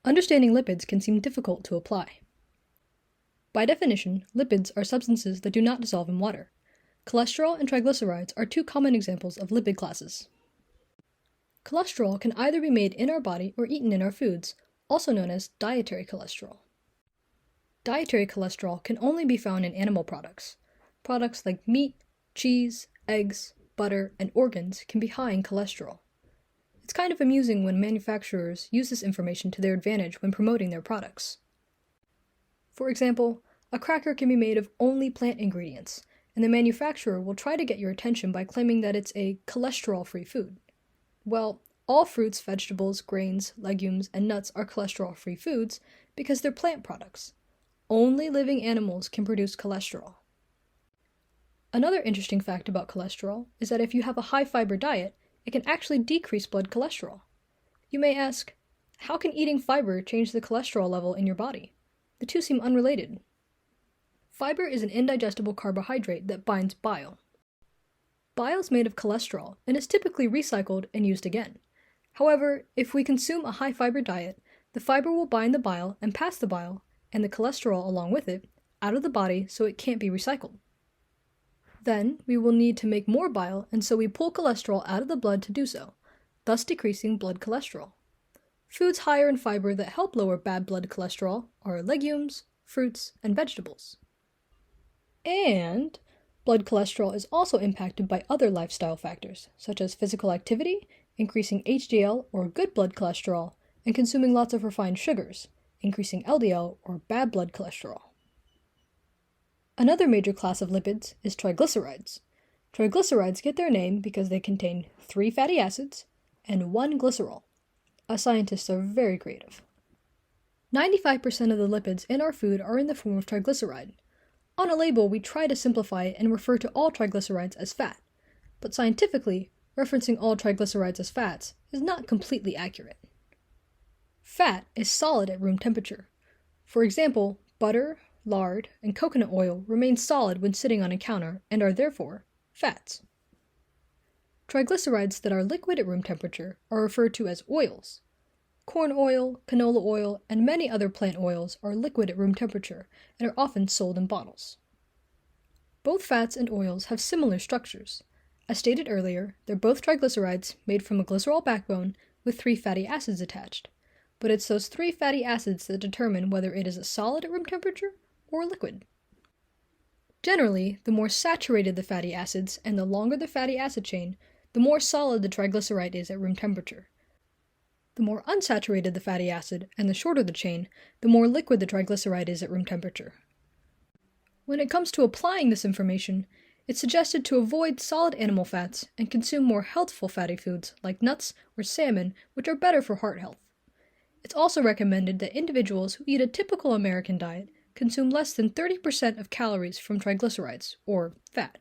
Understanding lipids can seem difficult to apply. By definition, lipids are substances that do not dissolve in water. Cholesterol and triglycerides are two common examples of lipid classes. Cholesterol can either be made in our body or eaten in our foods, also known as dietary cholesterol. Dietary cholesterol can only be found in animal products. Products like meat, cheese, eggs, butter, and organs can be high in cholesterol. It's kind of amusing when manufacturers use this information to their advantage when promoting their products. For example, a cracker can be made of only plant ingredients, and the manufacturer will try to get your attention by claiming that it's a cholesterol-free food. Well, all fruits, vegetables, grains, legumes, and nuts are cholesterol-free foods because they're plant products. Only living animals can produce cholesterol. Another interesting fact about cholesterol is that if you have a high-fiber diet, it can actually decrease blood cholesterol. You may ask, how can eating fiber change the cholesterol level in your body? The two seem unrelated. Fiber is an indigestible carbohydrate that binds bile. Bile is made of cholesterol and is typically recycled and used again. However, if we consume a high-fiber diet, the fiber will bind the bile and pass the bile, and the cholesterol along with it, out of the body so it can't be recycled. Then, we will need to make more bile, and so we pull cholesterol out of the blood to do so, thus decreasing blood cholesterol. Foods higher in fiber that help lower bad blood cholesterol are legumes, fruits, and vegetables. And blood cholesterol is also impacted by other lifestyle factors, such as physical activity, increasing HDL or good blood cholesterol, and consuming lots of refined sugars, increasing LDL or bad blood cholesterol. Another major class of lipids is triglycerides. Triglycerides get their name because they contain 3 fatty acids and 1 glycerol. Us scientists are very creative. 95% of the lipids in our food are in the form of triglyceride. On a label, we try to simplify it and refer to all triglycerides as fat, but scientifically, referencing all triglycerides as fats is not completely accurate. Fat is solid at room temperature. For example, butter, lard, and coconut oil remain solid when sitting on a counter and are therefore fats. Triglycerides that are liquid at room temperature are referred to as oils. Corn oil, canola oil, and many other plant oils are liquid at room temperature and are often sold in bottles. Both fats and oils have similar structures. As stated earlier, they're both triglycerides made from a glycerol backbone with 3 fatty acids attached. But it's those 3 fatty acids that determine whether it is a solid at room temperature or liquid. Generally, the more saturated the fatty acids and the longer the fatty acid chain, the more solid the triglyceride is at room temperature. The more unsaturated the fatty acid and the shorter the chain, the more liquid the triglyceride is at room temperature. When it comes to applying this information, it's suggested to avoid solid animal fats and consume more healthful fatty foods like nuts or salmon, which are better for heart health. It's also recommended that individuals who eat a typical American diet consume less than 30% of calories from triglycerides, or fat.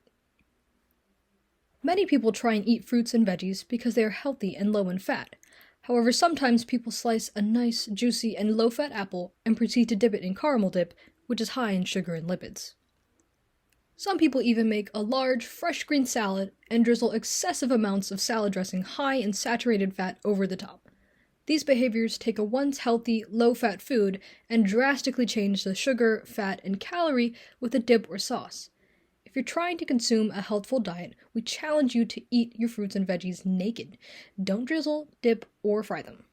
Many people try and eat fruits and veggies because they are healthy and low in fat. However, sometimes people slice a nice, juicy, and low-fat apple and proceed to dip it in caramel dip, which is high in sugar and lipids. Some people even make a large, fresh green salad and drizzle excessive amounts of salad dressing high in saturated fat over the top. These behaviors take a once healthy, low-fat food and drastically change the sugar, fat, and calorie with a dip or sauce. If you're trying to consume a healthful diet, we challenge you to eat your fruits and veggies naked. Don't drizzle, dip, or fry them.